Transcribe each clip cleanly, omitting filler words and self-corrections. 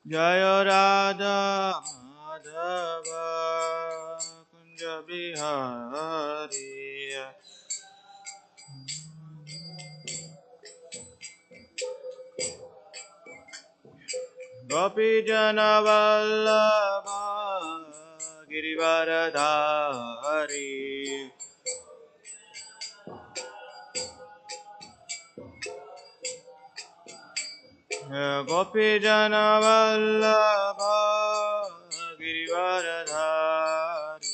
Jaya Radha Madhava Kunja Bihari Gopi Jana Vallabha Girivaradhari Gopi Jana Vallabha Girivaradhari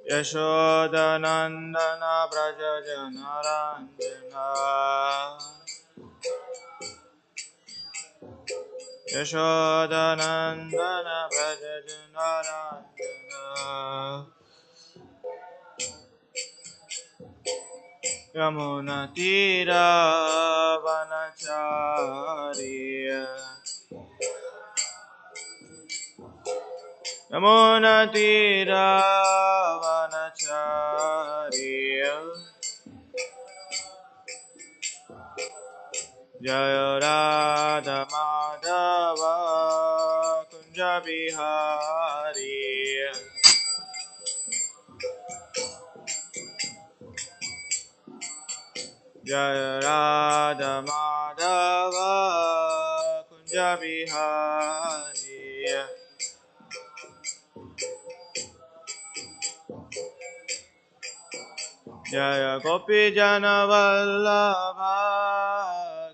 Yashodanandana Braja Janaranjana Yashodanandana Braja Janaranjana Yamuna Tira Vanachari Yamuna Tira Vanachari Jaya Radha Madhava Kunja Bihari Jaya Radha Madhava Kunja Bihari Jaya Gopi Jana Vallabha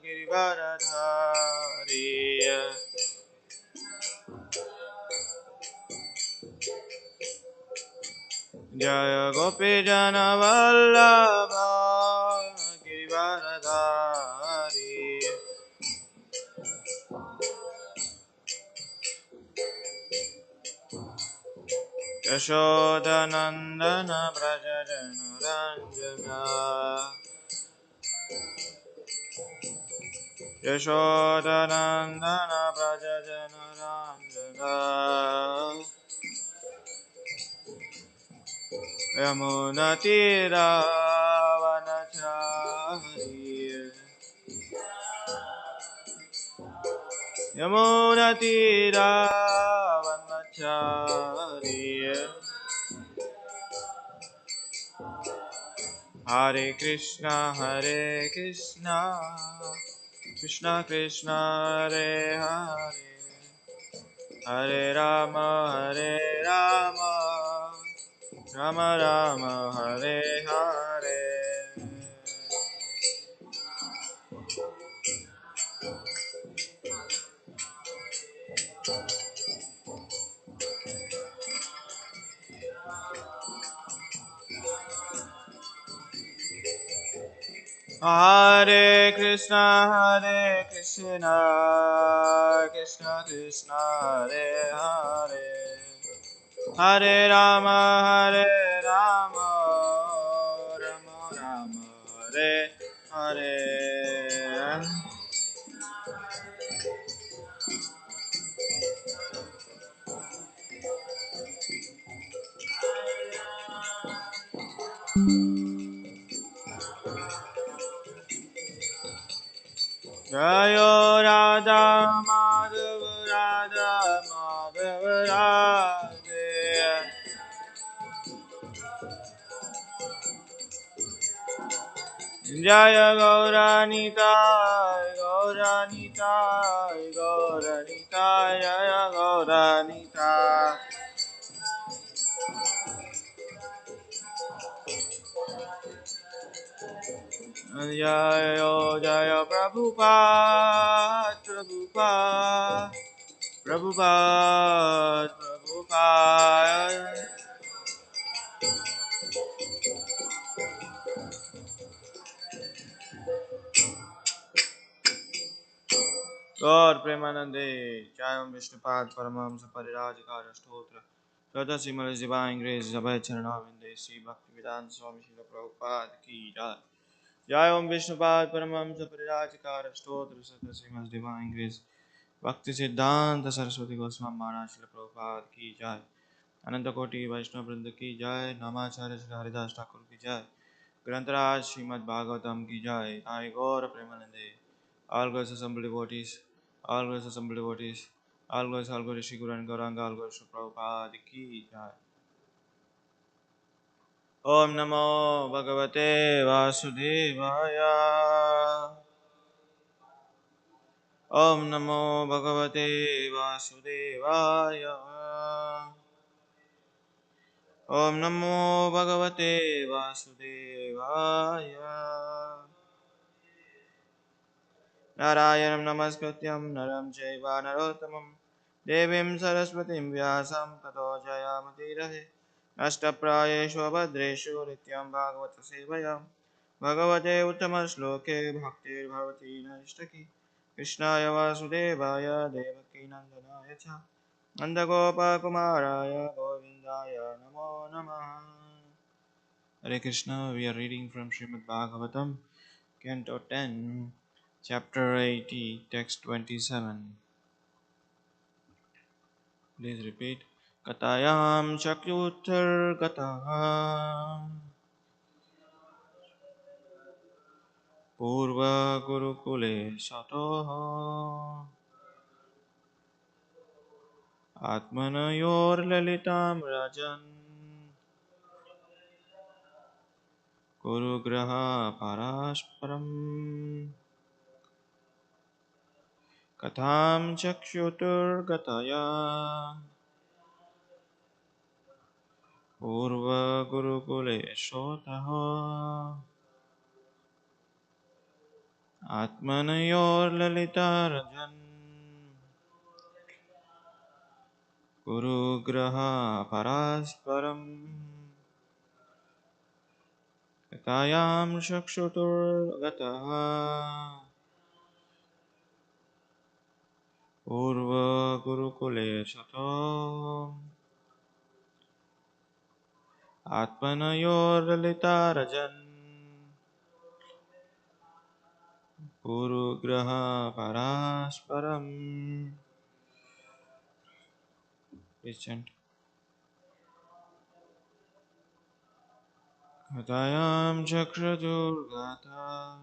Girivaradhari Jaya Gopi Jana Vallabha Girivaradhari Yashodanandana Braja Janaranjana Yashodanandana Braja Janaranjana Yamuna Tira Vanachari Yamuna Tira Vanachari Hare Krishna Krishna Krishna Hare Hare Hare Rama Rama Rama Hare Hare Hare Krishna Krishna Krishna Hare Hare Hare Rama Rama Rama Hare Hare Jayo Radha Madhava Radhe Jaya Gauranitai, Jaya Gauranitai. Jaya Prabhupada. Gaur Premanande, Jayam Vishnupad Paramamsa Parirajikara Stotra, Shraddha Simala's Divine Grace, Abhay Charanavinde, Sri Bhaktivedanta Swami Srila Prabhupada Ki Jai. Jayam Vishnupad Paramamsa Parirajikara Stotra, Shraddha Simala's Divine Grace, Bhakti Siddhanta Saraswati Goswami Maharaj Srila Prabhupada Ki Jai. Ananta Koti Vaishnava Vrinda Ki Jai, Namacharya Sri Haridas Thakur Ki Jai. Grantaraj Srimad Bhagavatam ki jai. I Gaura Premanande. All glories assembled devotees. All glories assembled devotees. All glories Shri Guru and Gauranga. All glories to Prabhupada ki jai. Om Namo Bhagavate Vasudevaya. Om Namo Bhagavate Vasudevaya. Om Namo Bhagavate Vasudevaya. Narayanam Namaskatyam Naram Chaiva Narottamam Devim Saraswatim Vyasam Tato Jayamati Ashtaprayeshu Abhadreshu Nityam Bhagavata Sevayam Bhagavate Uttama-shloke Bhaktir Bhavati Naishtaki Krishnaya Vasudevaya Devaki Nandanaya Cha Nandagopa Kumaraya Govindaya Namo Namaha. Hare Krishna, we are reading from Srimad Bhagavatam, Canto 10, Chapter 80, Text 27. Please repeat. Katayam Chakyutar Gataha Purva Gurukule Satoha Atmanayor Lalitam Rajan Gurugraha Parasparam Katham Chakshutur Gataya Purva Gurukule Shotaha Atmanayor Lalita Rajan Gurugraha Parasparam Katayam Chakshutur Gataha Purva Gurukule Sato Atmanayor Lalita Rajan Gurugraha Parasparam. Please chant. Katayam Chakradurgata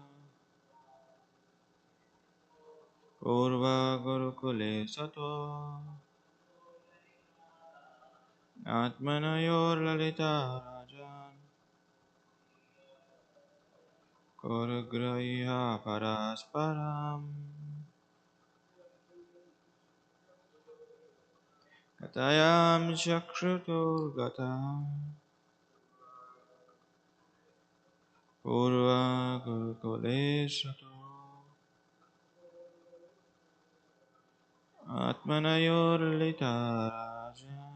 Purva Gurukule Sato Atmanayor Lalita Rajan Gurugraiha Parasparam. Katayam Chakradurgata Purva Gurukule Sato Atmanayor Lalita Rajan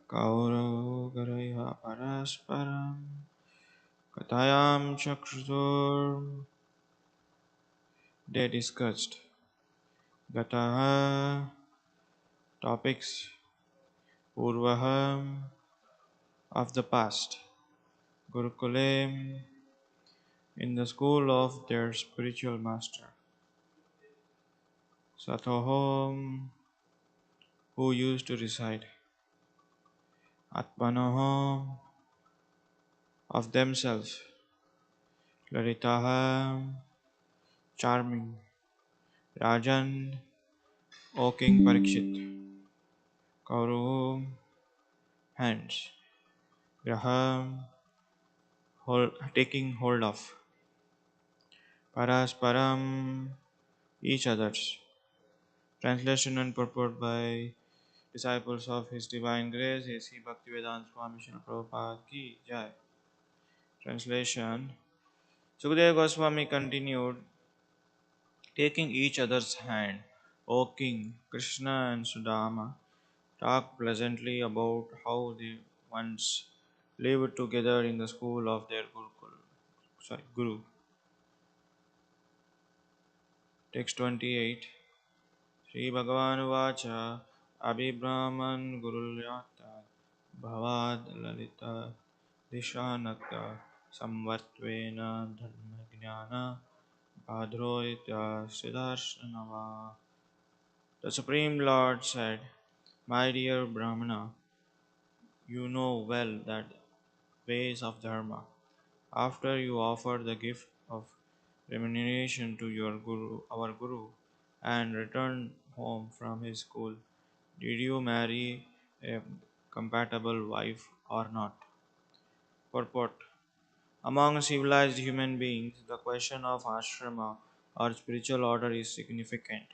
Kaurogariha Parasparam. Katayam Chakshutur. They discussed. Gataha. Topics. Purvaham. Of the past. Gurukule. In the school of their spiritual master. Satohom. Who used to reside. Atmanoham. Of themselves. Laritaham. Charming. Rajan. O King Parikshit. Kauruhum. Hands. Graham. Taking hold of. Parasparam. Each others. Translation and purport by disciples of His Divine Grace, A.C. Bhaktivedanta Swami Srila Prabhupada Ki Jai. Translation. Sukadeva Goswami continued, taking each other's hand, O King, Krishna and Sudama talked pleasantly about how they once lived together in the school of their Guru. Text 28. Sri Bhagavan Vacha Abhibrahman Gurulyata Bhavad Lalita Dishanata Samvatvena Dharmajnana Bhadroitya Siddharsanava. The Supreme Lord said, My dear Brahmana, You know well that ways of dharma. After you offer the gift of remuneration to your guru, our guru, and return home from his school, did you marry a compatible wife or not? Purport. Among civilized human beings, the question of ashrama or spiritual order is significant.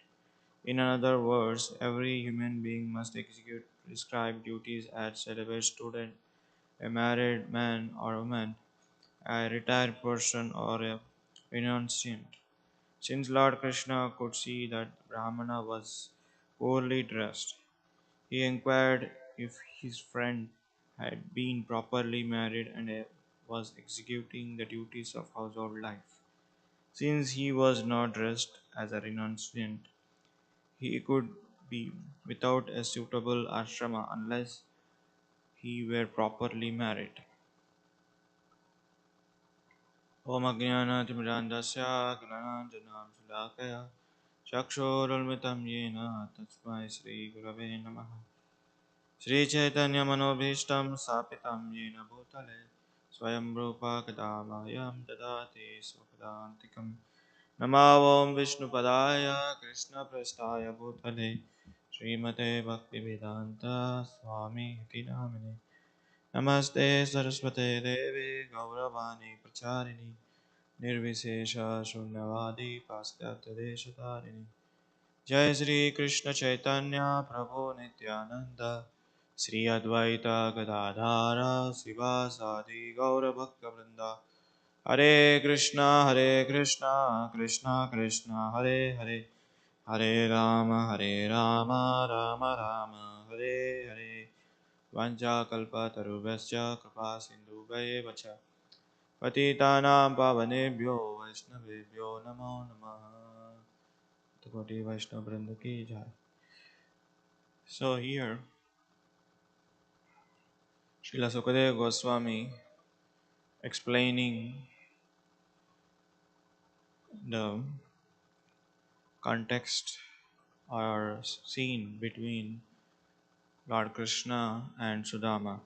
In other words, every human being must execute prescribed duties as celibate student, a married man or woman, a retired person, or a renunciant. Since Lord Krishna could see that Brahmana was poorly dressed, he inquired if his friend had been properly married and was executing the duties of household life. Since he was not dressed as a renunciant, he could be without a suitable ashrama unless he were properly married. ॐ अज्ञानातिमिरान्धस्य ज्ञानाञ्जनाशलाकया चक्षुरुन्मिलितं येन तस्मै श्रीगुरवे नमः श्रीचैतन्यमनोभीष्टं स्थापितं येन भूतले स्वयं रूपा कदा मह्यं ददाति स्वपदान्तिकं नमो ॐ विष्णुपदाय कृष्णप्रेष्ठाय भूतले श्रीमते भक्तिवेदान्त स्वामी इति नामिने नमस्ते सरस्वते देवे गौरवाणी प्रचारिणि निर्विशेष शून्यवादी पाश्चात्यदेशतारिणि जय श्री कृष्ण चैतन्य प्रभु नित्यानंद श्री अद्वैत गदाधर शिवासादि गौरभक्तवृंद हरे कृष्णा कृष्णा कृष्णा हरे हरे हरे राम राम राम हरे हरे वंशाकल्पतरुभ्यश्च कृपा सिन्धुभ्येव च पतितानां पावनेभ्यो वैष्णवेभ्यो नमो नमः कोटि वैष्णव वृंद की जय. So here, Srila Sukadeva Goswami explaining the context or scene between Lord Krishna and Sudama.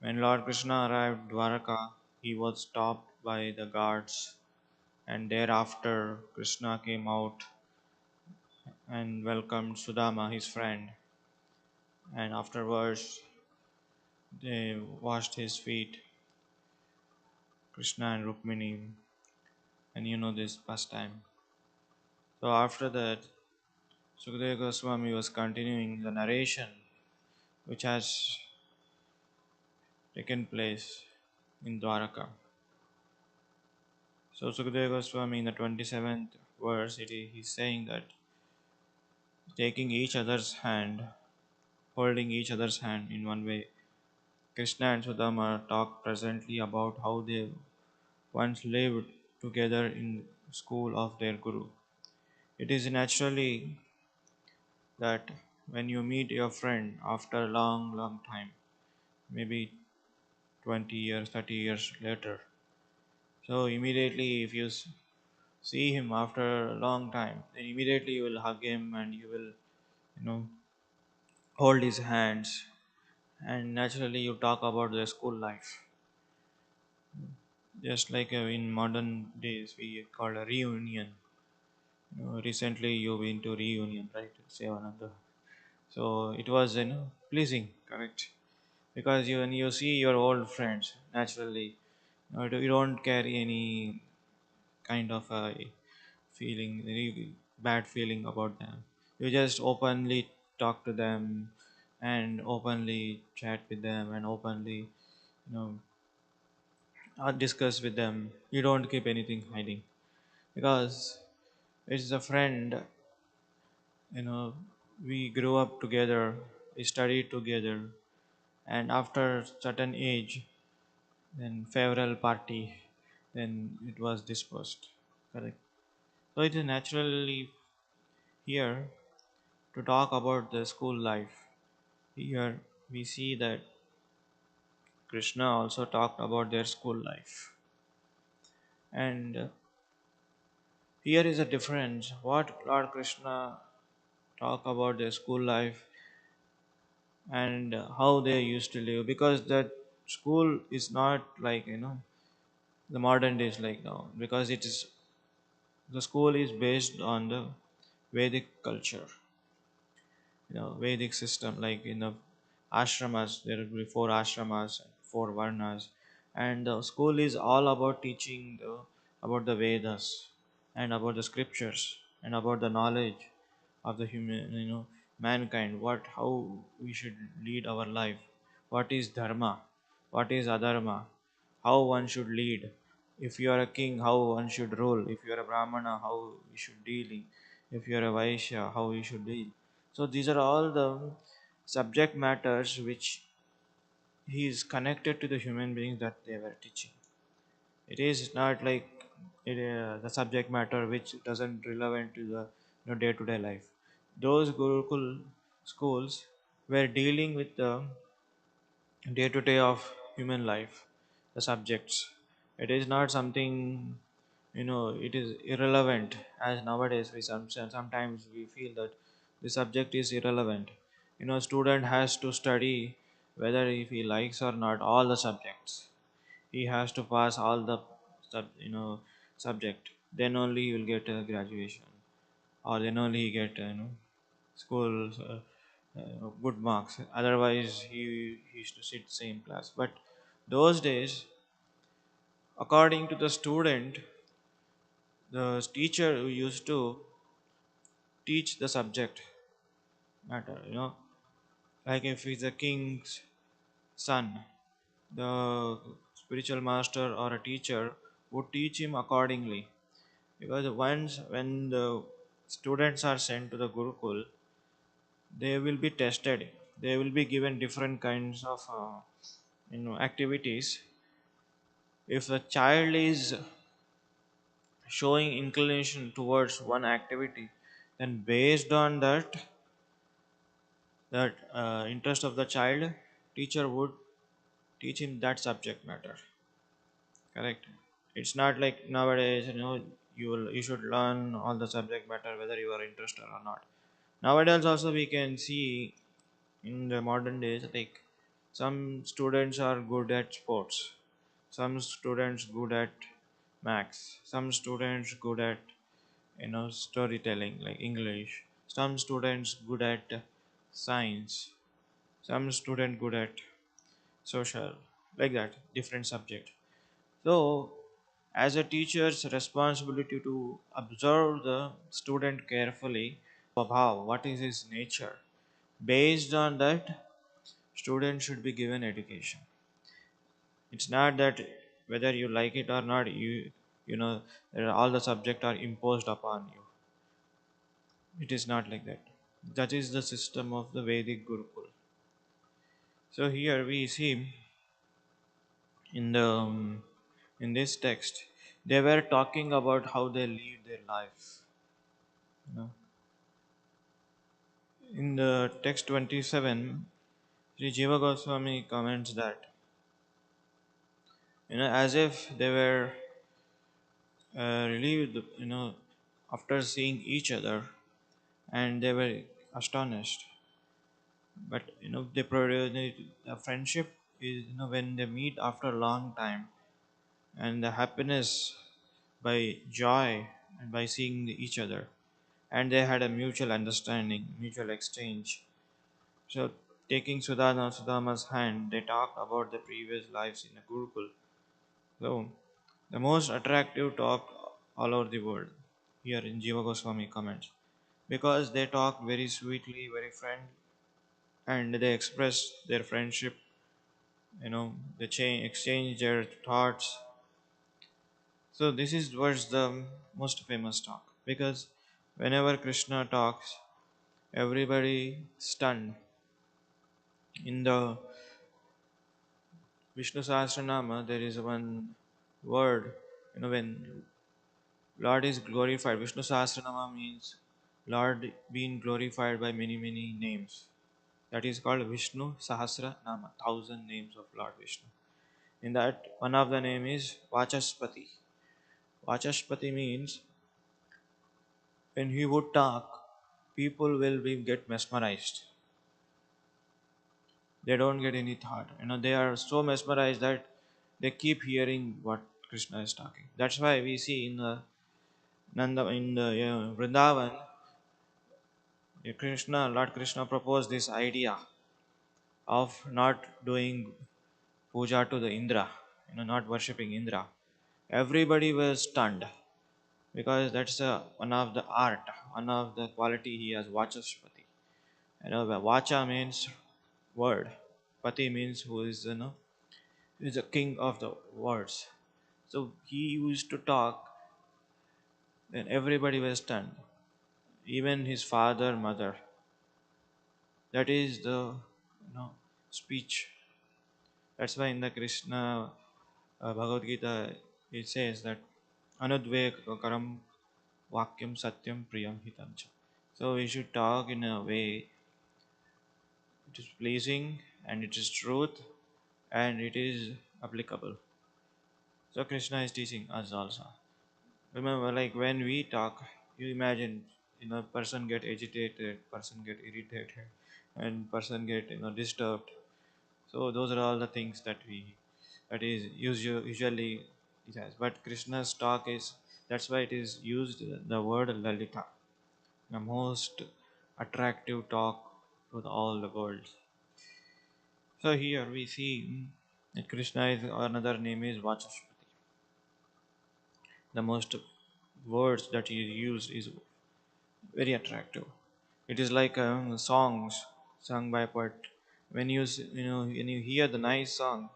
When Lord Krishna arrived Dwaraka, he was stopped by the guards, and thereafter Krishna came out and welcomed Sudama, his friend, and afterwards they washed his feet, Krishna and Rukmini, and you know this pastime. So after that, Sukadeva Goswami was continuing the narration which has taken place in Dwaraka. So Sukadeva Goswami in the 27th verse, he's saying that taking each other's hand, holding each other's hand in one way, Krishna and Sudama talk presently about how they once lived together in school of their guru. It is naturally that when you meet your friend after a long time, maybe 20 years, 30 years later, so immediately if you see him after a long time, then immediately you will hug him and you will, hold his hands, and naturally you talk about their school life. Just like in modern days, we call a reunion. Recently you've been to reunion, right? Sevananda. So it was, pleasing, correct? Because when you see your old friends, naturally, you don't carry any kind of a feeling, any bad feeling about them. You just openly talk to them and openly chat with them and openly, know, discuss with them. You don't keep anything hiding because it's a friend. You know, we grew up together, we studied together, and after certain age, then farewell party, then it was dispersed. Correct. So it is naturally here to talk about the school life. Here we see that Krishna also talked about their school life. And here is a difference. What Lord Krishna talk about their school life, and how they used to live, because that school is not like the modern days like now, because it is the school is based on the Vedic culture, Vedic system. Like in the ashramas, there will be four ashramas, four varnas, and the school is all about teaching about the Vedas and about the scriptures and about the knowledge of the human, mankind. How we should lead our life. What is dharma? What is adharma? How one should lead. If you are a king, how one should rule. If you are a brahmana, how you should deal. If you are a vaishya, how you should deal. So these are all the subject matters which he is connected to the human beings that they were teaching. It is not like the subject matter which doesn't relevant to the day-to-day life. Those Gurukul schools were dealing with the day-to-day of human life, the subjects. It is not something, it is irrelevant, as nowadays sometimes we feel that the subject is irrelevant. Student has to study whether if he likes or not all the subjects. He has to pass all the subject. Then only he will get a graduation, or then only he get school good marks. Otherwise, he used to sit same class. But those days, according to the student, the teacher who used to teach the subject matter. Like if he's a king's son, the spiritual master or a teacher would teach him accordingly. Because once when the students are sent to the Gurukul, they will be tested. They will be given different kinds of activities. If the child is showing inclination towards one activity, then based on that interest of the child, teacher would teach him that subject matter. Correct. It's not like nowadays, you should learn all the subject matter whether you are interested or not. Nowadays also we can see in the modern days, like some students are good at sports, some students good at maths, some students good at storytelling like English, some students good at science, some student good at social, like that, different subject. So as a teacher's responsibility to observe the student carefully, how what is his nature. Based on that, students should be given education. It's not that whether you like it or not, you know all the subject are imposed upon you. It is not like that. That is the system of the Vedic Gurukul. So here we see in the in this text, they were talking about how they live their life. You know, in the text 27, Sri Jiva Goswami comments that as if they were relieved, after seeing each other, and they were astonished. But they produce a friendship is when they meet after a long time, and the happiness by joy and by seeing each other, and they had a mutual understanding, mutual exchange. So taking Sudama's hand, they talked about the previous lives in a Gurukul. So the most attractive talk all over the world, here in Jiva Goswami comments, because they talk very sweetly, very friend, and they express their friendship. They exchange their thoughts. So this is was the most famous talk, because whenever Krishna talks, everybody stunned. In the Vishnu Sahasranama, there is one word. When Lord is glorified, Vishnu Sahasranama means Lord being glorified by many many names. That is called Vishnu Sahasranama, thousand names of Lord Vishnu. In that, one of the name is Vachaspati. Vachaspati means when he would talk, people will be get mesmerized. They don't get any thought. They are so mesmerized that they keep hearing what Krishna is talking. That's why we see in the Nanda in the Vrindavan, Lord Krishna proposed this idea of not doing puja to the Indra, not worshipping Indra. Everybody was stunned because that's one of the art, one of the quality he has, Vachaspati. Vacha means word, Pati means who is, is the king of the words. So he used to talk, and everybody was stunned, even his father, mother. That is the speech. That's why in the Krishna Bhagavad Gita it says that anudvekaram vakyam satyam priyam hitam cha. So we should talk in a way it is pleasing and it is truth and it is applicable. So Krishna is teaching us also. Remember, like when we talk, you imagine, person get agitated, person get irritated, and person get disturbed. So those are all the things that is usually it has. But Krishna's talk is, that's why it is used the word Lalita, the most attractive talk to all the world. So here we see that Krishna is another name is Vachaspati. The most words that he used is very attractive. It is like songs sung by a poet. When you hear the nice song,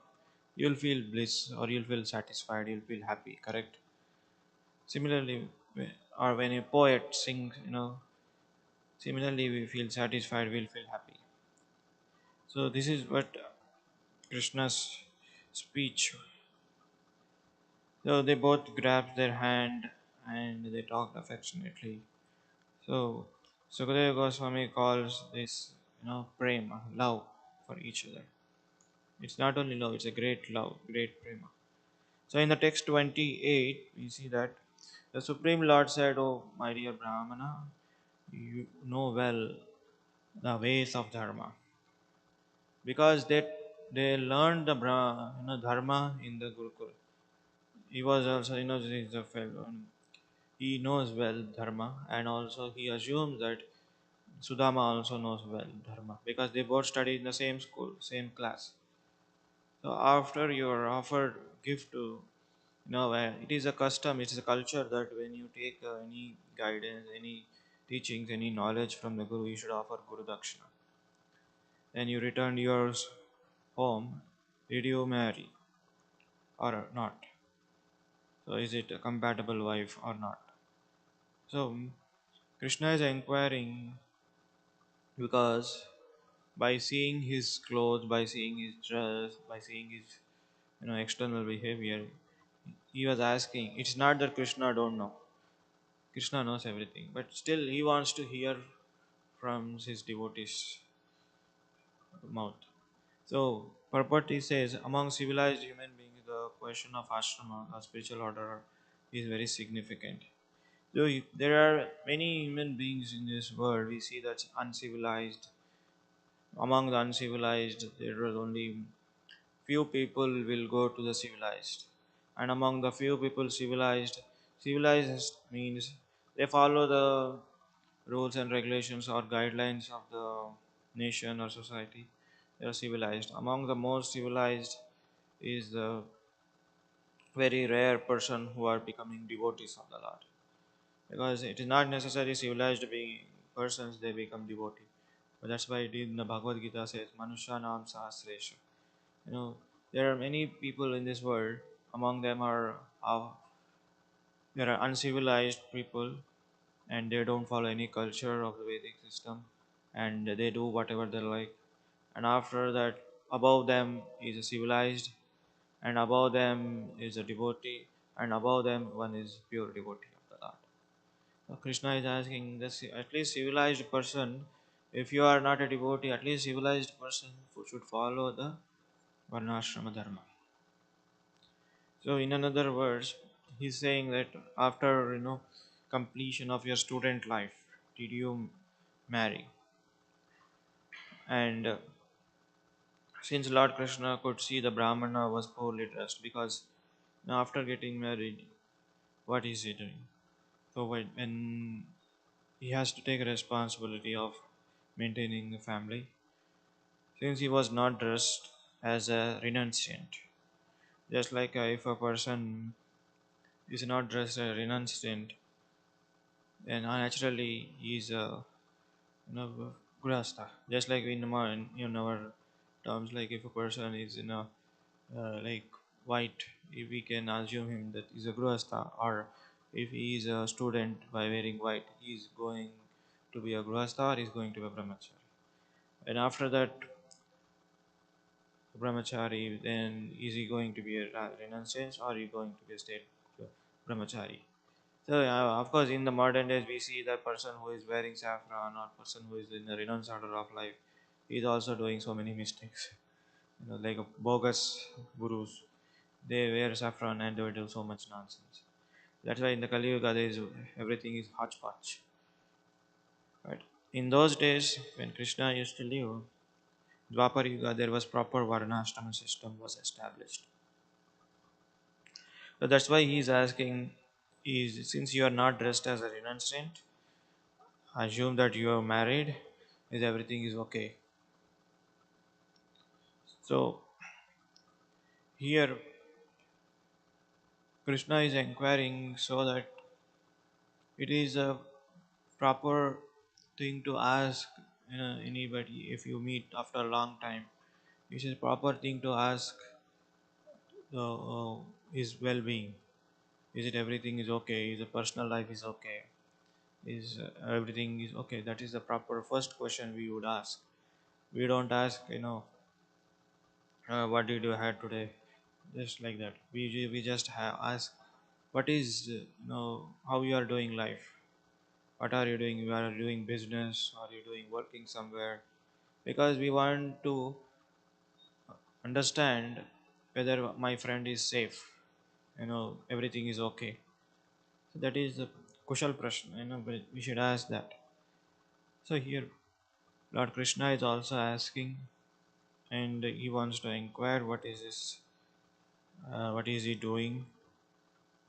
you'll feel bliss or you'll feel satisfied. You'll feel happy. Correct. Similarly, or when a poet sings, similarly we feel satisfied. We'll feel happy. So this is what Krishna's speech. So they both grabbed their hand and they talked affectionately. So Sukadeva Goswami calls this, prema, love for each other. It's not only love, it's a great love, great prema. So in the text 28, we see that the Supreme Lord said, "Oh, my dear Brahmana, you know well the ways of Dharma." Because they learned the Dharma in the Gurukul. He was also, he's a fellow. He knows well Dharma and also he assumes that Sudama also knows well Dharma because they both studied in the same school, same class. So after you are offered gift to, it is a custom, it is a culture that when you take any guidance, any teachings, any knowledge from the Guru, you should offer Guru Dakshina. Then you return yours home. Did you marry or not? So is it a compatible wife or not? So Krishna is inquiring because by seeing his clothes, by seeing his dress, by seeing his external behavior, he was asking. It's not that Krishna don't know. Krishna knows everything, but still he wants to hear from his devotees' mouth. So Parpati says, among civilized human beings, the question of ashrama, a spiritual order, is very significant. So there are many human beings in this world. We see that uncivilized. Among the uncivilized, there is only few people will go to the civilized, and among the few people civilized means they follow the rules and regulations or guidelines of the nation or society. They are civilized. Among the most civilized is the very rare person who are becoming devotees of the Lord, because it is not necessary civilized being persons they become devotee. But that's why it in the Bhagavad Gita says Manusha Nam Sahasresha. you know there are many people in this world. Among them are there are uncivilized people, and they don't follow any culture of the Vedic system, and they do whatever they like. And after that, above them is a civilized, and above them is a devotee, and above them one is pure devotee of the Lord. So Krishna is asking this, at least civilized person, if you are not a devotee, at least civilized person who should follow the Varnashrama Dharma. So in another words, he's saying that after completion of your student life, did you marry? And Since Lord Krishna could see the Brahmana was poorly dressed, because now after getting married, what is he doing? So when he has to take responsibility of maintaining the family, since he was not dressed as a renunciant, just like if a person is not dressed as a renunciant, then naturally he is a grasta. Just like in our terms, like if a person is in a like white, if we can assume him that he's a grasta, or if he is a student by wearing white, he is going to be a grasta or he is going to be a brahmachari. And after that brahmachari, then is he going to be a renunciant or is he going to be a state brahmachari? So of course, in the modern days, we see that person who is wearing saffron or person who is in the renounced order of life is also doing so many mistakes. Like a bogus gurus, they wear saffron and they do so much nonsense. That's why in the Kali Yuga, everything is hodgepodge. Right? In those days, when Krishna used to live, Dwapar Yuga, there was proper Varnashrama system was established. So that's why he is asking, is since you are not dressed as a renunciant, assume that you are married, is everything is okay. So here Krishna is inquiring so that it is a proper thing to ask anybody if you meet after a long time. It is a proper thing to ask his well-being. Is it everything is okay? Is the personal life is okay? Is everything is okay? That is the proper first question we would ask. We don't ask, what did you had today? Just like that. We just ask, what is how you are doing life? What are you doing? You are doing business? Are you doing working somewhere? Because we want to understand whether my friend is safe. Everything is okay. So that is the kushal prashna. But we should ask that. So here, Lord Krishna is also asking, and he wants to inquire what is he doing,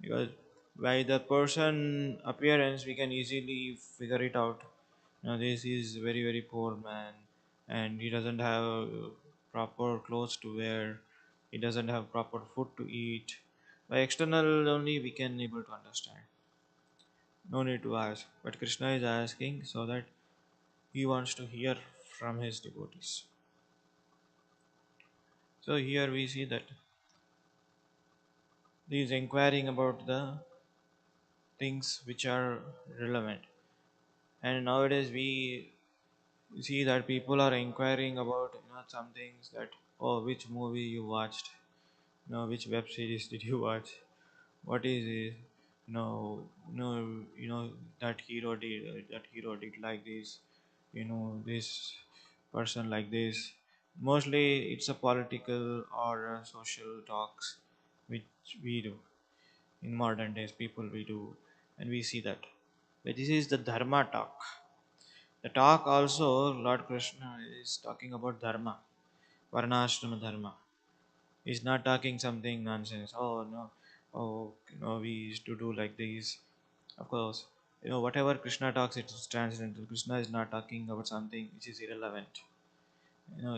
because by the person appearance we can easily figure it out. This is very very poor man, and he doesn't have proper clothes to wear. He doesn't have proper food to eat. By external only we can able to understand. No need to ask. But Krishna is asking so that he wants to hear from his devotees. So here we see that he is inquiring about the things which are relevant. And nowadays we see that people are inquiring about some things that, oh, which movie you watched, which web series did you watch, what is it, that hero did like this, this person like this. Mostly it's a political or a social talks which we do in modern days, people we do, and we see that. But this is the dharma talk. The talk also, Lord Krishna is talking about dharma, varnashrama dharma. He's not talking something nonsense. Oh no, oh we used to do like this. Of course, whatever Krishna talks, it is transcendental. Krishna is not talking about something which is irrelevant.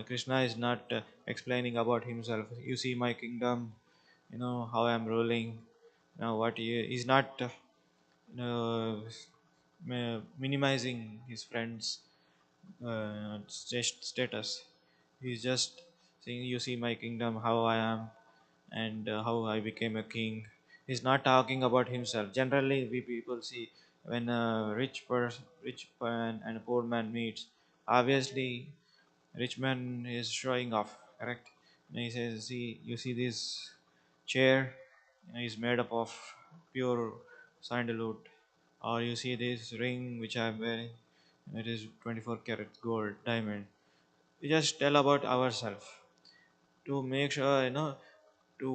Krishna is not explaining about himself. You see my kingdom. How I am ruling. He's not minimizing his friends status. He's just saying, "You see my kingdom, how I am, and how I became a king." He's not talking about himself. Generally, we people see when a rich man and a poor man meets. Obviously, rich man is showing off. Correct? And he says, "See, you see this chair is made up of pure sandalwood, or you see this ring which I am wearing, it is 24 karat gold diamond." We just tell about ourselves to make sure to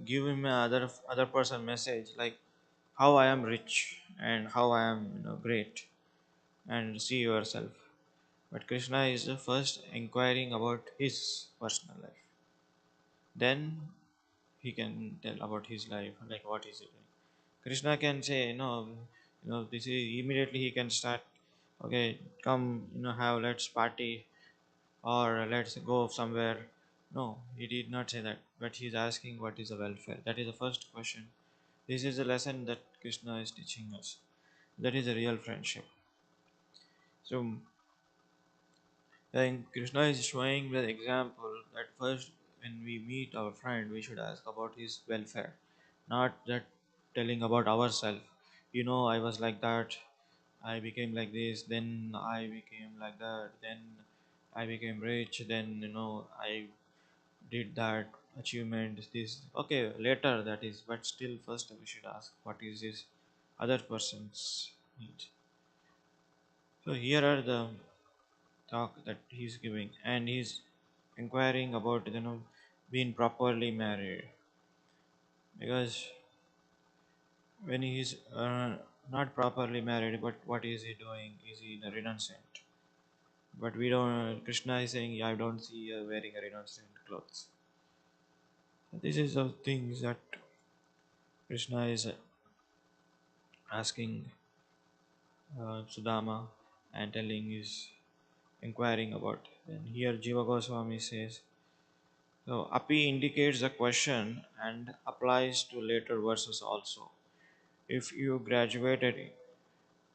give him other person message like how I am rich and how I am great, and see yourself. But Krishna is the first inquiring about his personal life. Then he can tell about his life, like what is it doing. Krishna can say, no, this is immediately he can start. Okay, come, have let's party or let's go somewhere. No, he did not say that, but he's asking what is the welfare. That is the first question. This is the lesson that Krishna is teaching us. That is a real friendship. So then Krishna is showing the example that first when we meet our friend, we should ask about his welfare, not that telling about ourselves. I was like that, I became like this, then I became like that, then I became rich, then I did that achievement, this. Okay, later that is, but still first we should ask what is this other person's need. So here are the talk that he's giving, and he's inquiring about being properly married, because when he's not properly married, but what is he doing? Is he a renunciant? But we don't. Krishna is saying, I don't see you wearing a renunciant clothes. This is the things that Krishna is asking Sudama and telling is inquiring about. And here Jiva Goswami says, so api indicates a question and applies to later verses also. If you graduated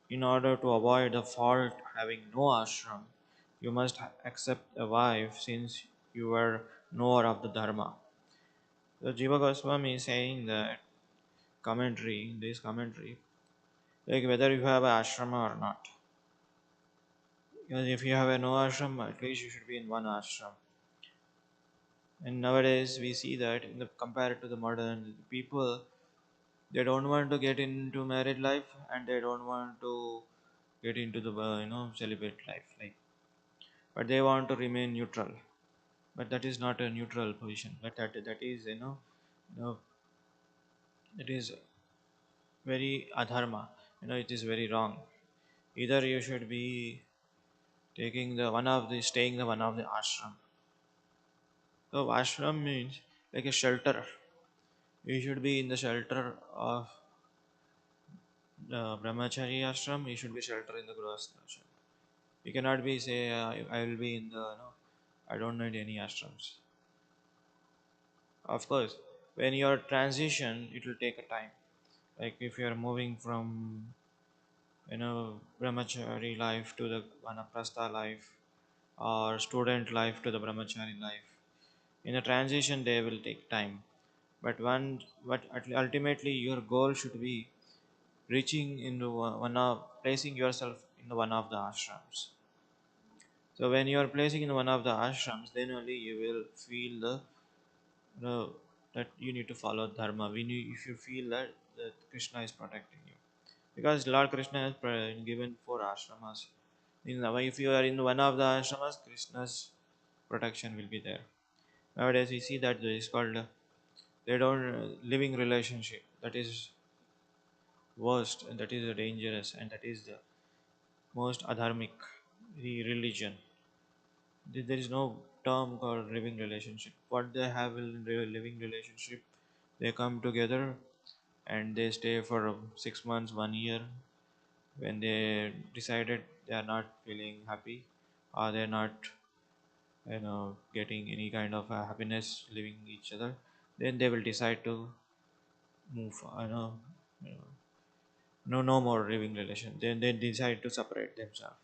in order to avoid the fault having no ashram, you must accept a wife since you are knower of the dharma. So Jiva Goswami is saying that commentary, in this commentary, like whether you have an ashram or not. Because if you have a no ashram, at least you should be in one ashram. And nowadays we see that compared to the modern people, they don't want to get into married life and they don't want to get into the celibate life, like, but they want to remain neutral. But that is not a neutral position. But that is it is very adharma. It is very wrong. Either you should be taking the one of the staying the one of the ashram. So ashram means like a shelter. You should be in the shelter of the brahmachari ashram. You should be shelter in the grihastha ashram. You cannot be say I will be in the I don't need any ashrams. Of course, when you are transition, it will take a time. Like if you are moving from brahmachari life to the vanaprastha life, or student life to the brahmachari life, in a transition they will take time. But ultimately your goal should be reaching into one of placing yourself in the one of the ashrams. So when you are placing in one of the ashrams, then only you will feel that you need to follow dharma. If you feel that Krishna is protecting you, because Lord Krishna has given four ashramas. If you are in one of the ashramas, Krishna's protection will be there. Nowadays, we see that there is called they don't living relationship. That is worst, and that is the dangerous, and that is the most adharmic religion. There is no term called living relationship. What they have in living relationship, they come together and they stay for 6 months, 1 year. When they decided they are not feeling happy, or they're not getting any kind of happiness living each other, then they will decide to move. You know no more living relation. Then they decide to separate themselves.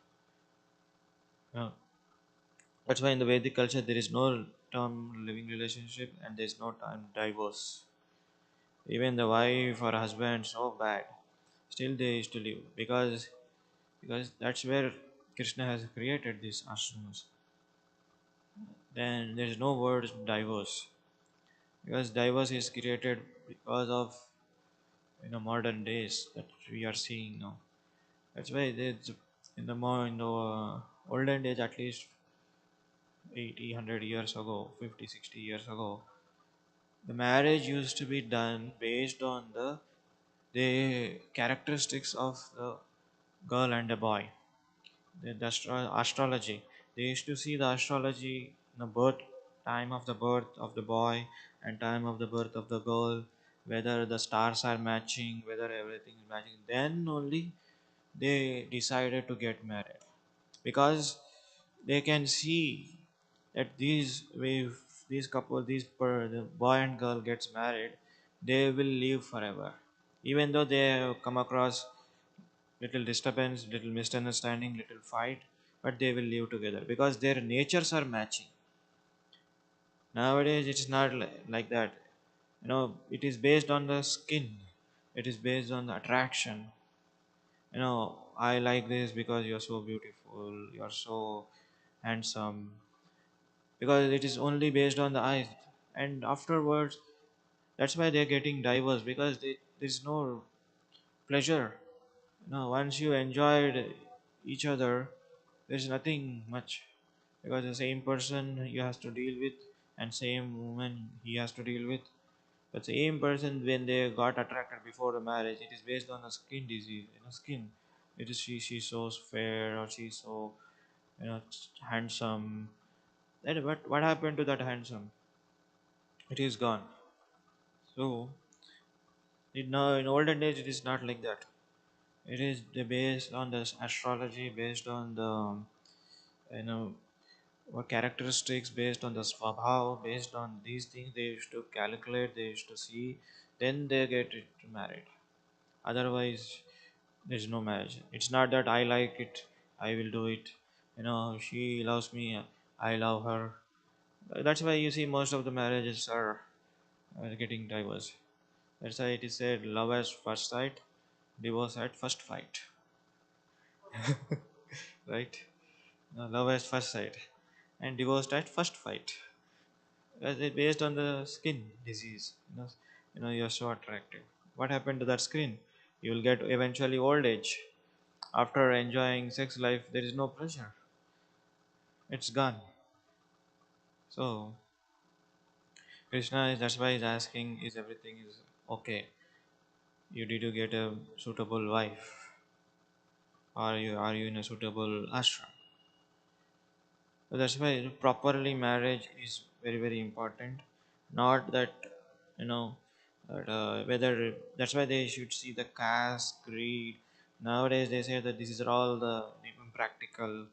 Uh, that's why in the Vedic culture there is no term living relationship and there is no term divorce. Even the wife or husband so bad, still they used to live, because that's where Krishna has created these ashrams. Then there is no word divorce, because divorce is created because of modern days that we are seeing now. That's why there's in the olden days, at least 80, 100 years ago, 50, 60 years ago, the marriage used to be done based on the characteristics of the girl and the boy. the astrology. They used to see the astrology, the birth time of the birth of the boy and time of the birth of the girl, whether the stars are matching, whether everything is matching. Then only they decided to get married, because they can see that if these couple, the boy and girl gets married, they will live forever, even though they have come across little disturbance, little misunderstanding, little fight, but they will live together because their natures are matching. Nowadays, it's not like that. It is based on the skin. It is based on the attraction. I like this because you're so beautiful, you're so handsome. Because it is only based on the eyes, and afterwards, that's why they're getting divorced because there's no pleasure. Once you enjoyed each other, there's nothing much, because the same person you have to deal with and same woman he has to deal with. But same person, when they got attracted before the marriage, it is based on a skin disease. Skin. It is she's so fair, or she's so handsome. Then what happened to that handsome? It is gone. So in olden days, it is not like that. It is based on the astrology, based on the you know what characteristics, based on the swabhav, based on these things. They used to calculate, they used to see, then they get it married. Otherwise, there's no marriage. It's not that I like it, I will do it. She loves me, I love her. That's why you see most of the marriages are getting divorced. That's why it is said, love at first sight, divorce at first fight. Right? Love at first sight and divorced at first fight. Based on the skin disease. You're so attractive. What happened to that skin? You will get eventually old age. After enjoying sex life, there is no pleasure. It's gone. So Krishna is that's why he's asking, is everything is okay? Did you get a suitable wife? Are you in a suitable ashram? So that's why properly marriage is very very important. Not that you know whether that's why they should see the caste, creed. Nowadays they say that this is all the impractical.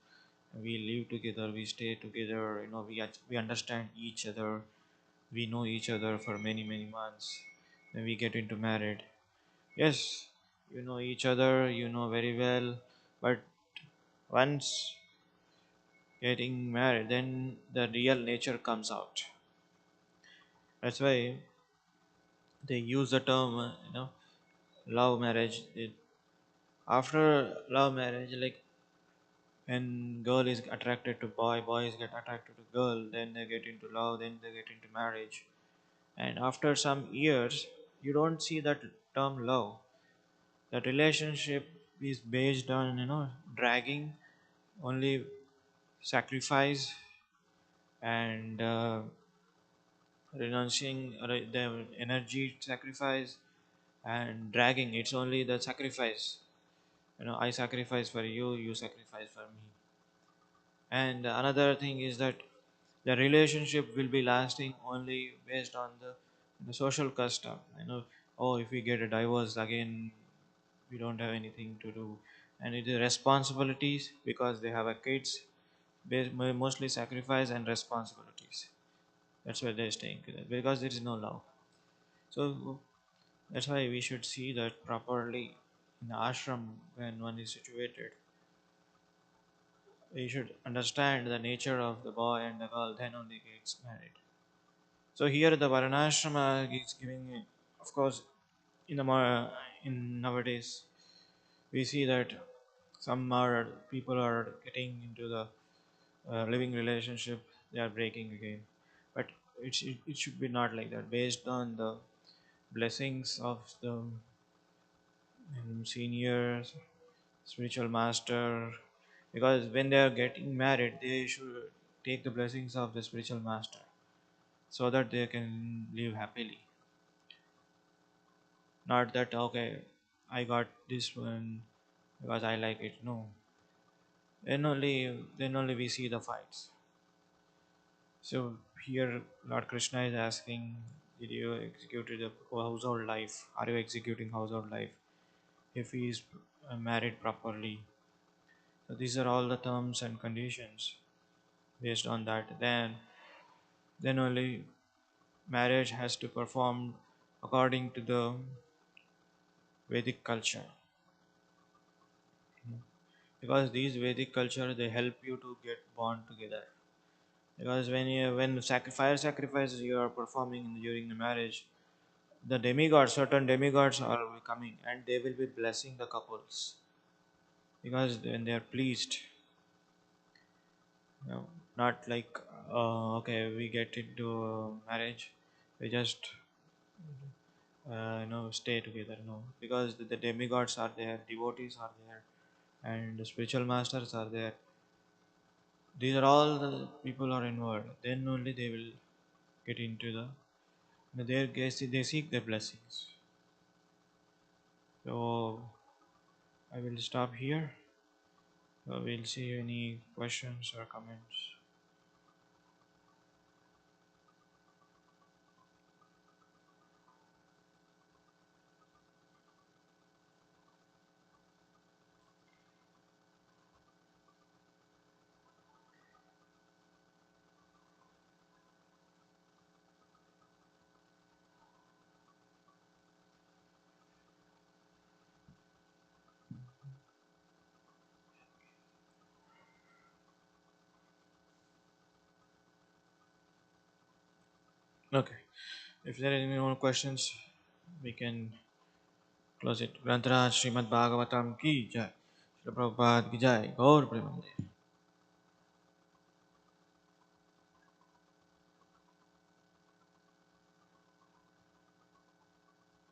We live together, we stay together. We understand each other. We know each other for many many months. Then we get into married. Yes, you know each other. You know very well, but once getting married, then the real nature comes out. That's why they use the term, love marriage. After love marriage, like when girl is attracted to boy, boys get attracted to girl, then they get into love, then they get into marriage. And after some years, you don't see that term love. That relationship is based on, dragging, only sacrifice, and renouncing the energy sacrifice, and dragging. It's only the sacrifice. I sacrifice for you, you sacrifice for me. And another thing is that the relationship will be lasting only based on the social custom. Oh, if we get a divorce again, we don't have anything to do. And it is responsibilities because they have a kids, mostly sacrifice and responsibilities. That's why they're staying together, because there is no love. So that's why we should see that properly in the ashram when one is situated. We should understand the nature of the boy and the girl, then only gets married. So here the Varnashrama is giving, of course, in nowadays we see that some are people are getting into the living relationship, they are breaking again. But it should be not like that. Based on the blessings of the seniors, spiritual master, because when they are getting married, they should take the blessings of the spiritual master so that they can live happily. Not that, okay, I got this one because I like it. No. then only we see the fights. So here Lord Krishna is asking, did you execute the household life? Are you executing household life? If he is married properly. So these are all the terms and conditions. Based on that, then only marriage has to perform according to the Vedic culture. Because these Vedic culture they help you to get bond together. Because fire sacrifices you are performing during the marriage, the demigods, certain demigods are coming and they will be blessing the couples. Because when they are pleased, not like okay, we get into marriage, we just stay together. No, because the demigods are there, devotees are there, and the spiritual masters are there. These are all the people are involved. Then only they will get into their they seek their blessings. So I will stop here. We'll see any questions or comments. Okay. If there are any more questions, we can close it. Grantaraj Srimad Bhagavatam ki jai. Shri Prabhupada ki jai. Gaur Premanande.